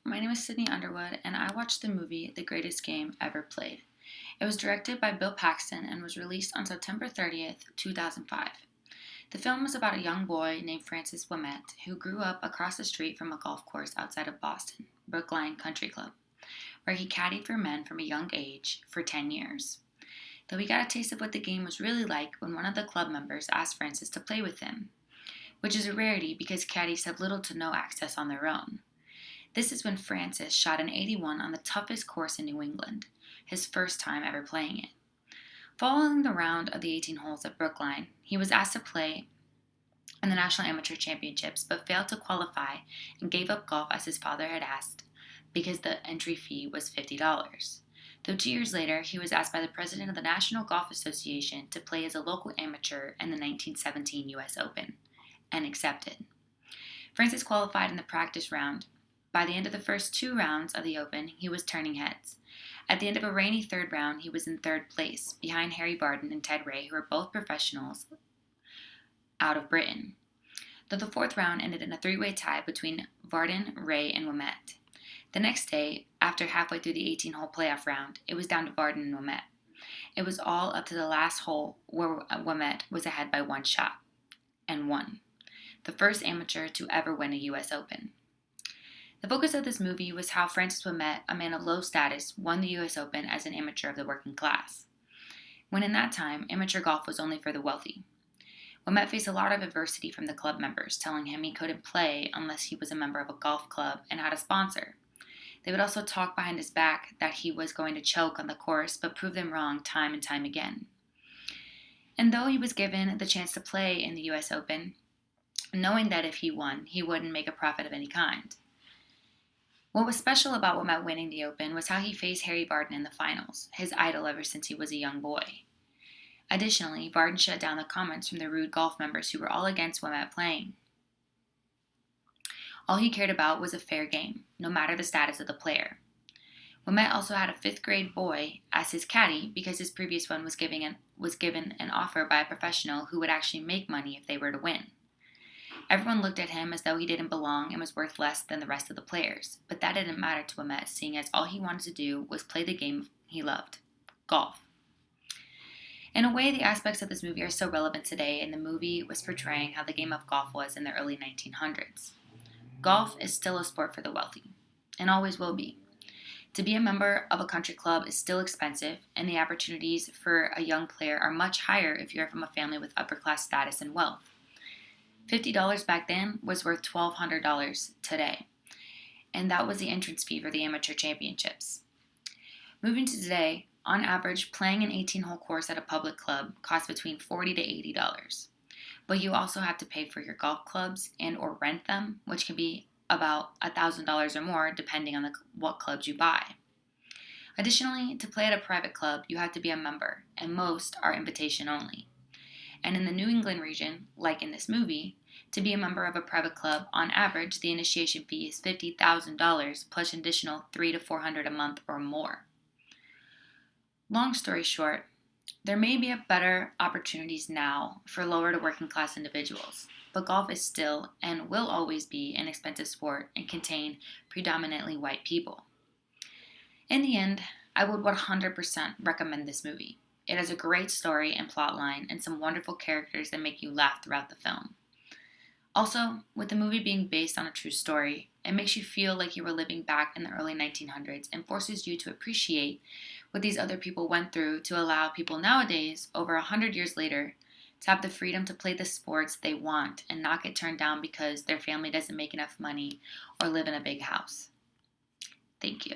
My name is Sydney Underwood, and I watched the movie The Greatest Game Ever Played. It was directed by Bill Paxton and was released on September 30th, 2005. The film was about a young boy named Francis Ouimet who grew up across the street from a golf course outside of Boston, Brookline Country Club, where he caddied for men from a young age for 10 years. Though he got a taste of what the game was really like when one of the club members asked Francis to play with him, which is a rarity because caddies have little to no access on their own. This is when Francis shot an 81 on the toughest course in New England, his first time ever playing it. Following the round of the 18 holes at Brookline, he was asked to play in the National Amateur Championships but failed to qualify and gave up golf as his father had asked because the entry fee was $50. Though 2 years later, he was asked by the president of the National Golf Association to play as a local amateur in the 1917 U.S. Open, and accepted. Francis qualified in the practice round. By the end of the first 2 rounds of the Open, he was turning heads. At the end of a rainy third round, he was in third place, behind Harry Barden and Ted Ray, who were both professionals out of Britain. Though the fourth round ended in a 3-way tie between Barden, Ray, and Ouimet. The next day, after halfway through the 18-hole playoff round, it was down to Barden and Ouimet. It was all up to the last hole where Ouimet was ahead by 1 shot, and won. The first amateur to ever win a U.S. Open. The focus of this movie was how Francis Ouimet, a man of low status, won the U.S. Open as an amateur of the working class, when in that time, amateur golf was only for the wealthy. Ouimet faced a lot of adversity from the club members, telling him he couldn't play unless he was a member of a golf club and had a sponsor. They would also talk behind his back that he was going to choke on the course, but prove them wrong time and time again. And though he was given the chance to play in the U.S. Open, knowing that if he won, he wouldn't make a profit of any kind. What was special about Ouimet winning the Open was how he faced Harry Barden in the finals, his idol ever since he was a young boy. Additionally, Barden shut down the comments from the rude golf members who were all against Ouimet playing. All he cared about was a fair game, no matter the status of the player. Ouimet also had a 5th grade boy as his caddy because his previous one was given an offer by a professional who would actually make money if they were to win. Everyone looked at him as though he didn't belong and was worth less than the rest of the players, but that didn't matter to Ouimet, seeing as all he wanted to do was play the game he loved, golf. In a way, the aspects of this movie are so relevant today, and the movie was portraying how the game of golf was in the early 1900s. Golf is still a sport for the wealthy, and always will be. To be a member of a country club is still expensive, and the opportunities for a young player are much higher if you're from a family with upper-class status and wealth. $50 back then was worth $1,200 today, and that was the entrance fee for the amateur championships. Moving to today, on average, playing an 18-hole course at a public club costs between $40 to $80, but you also have to pay for your golf clubs and or rent them, which can be about $1,000 or more depending on what clubs you buy. Additionally, to play at a private club, you have to be a member, and most are invitation only. And in the New England region, like in this movie, to be a member of a private club, on average, the initiation fee is $50,000 plus an additional $300 to $400 a month or more. Long story short, there may be better opportunities now for lower to working class individuals, but golf is still and will always be an expensive sport and contain predominantly white people. In the end, I would 100% recommend this movie. It has a great story and plot line and some wonderful characters that make you laugh throughout the film. Also, with the movie being based on a true story, it makes you feel like you were living back in the early 1900s and forces you to appreciate what these other people went through to allow people nowadays, over 100 years later, to have the freedom to play the sports they want and not get turned down because their family doesn't make enough money or live in a big house. Thank you.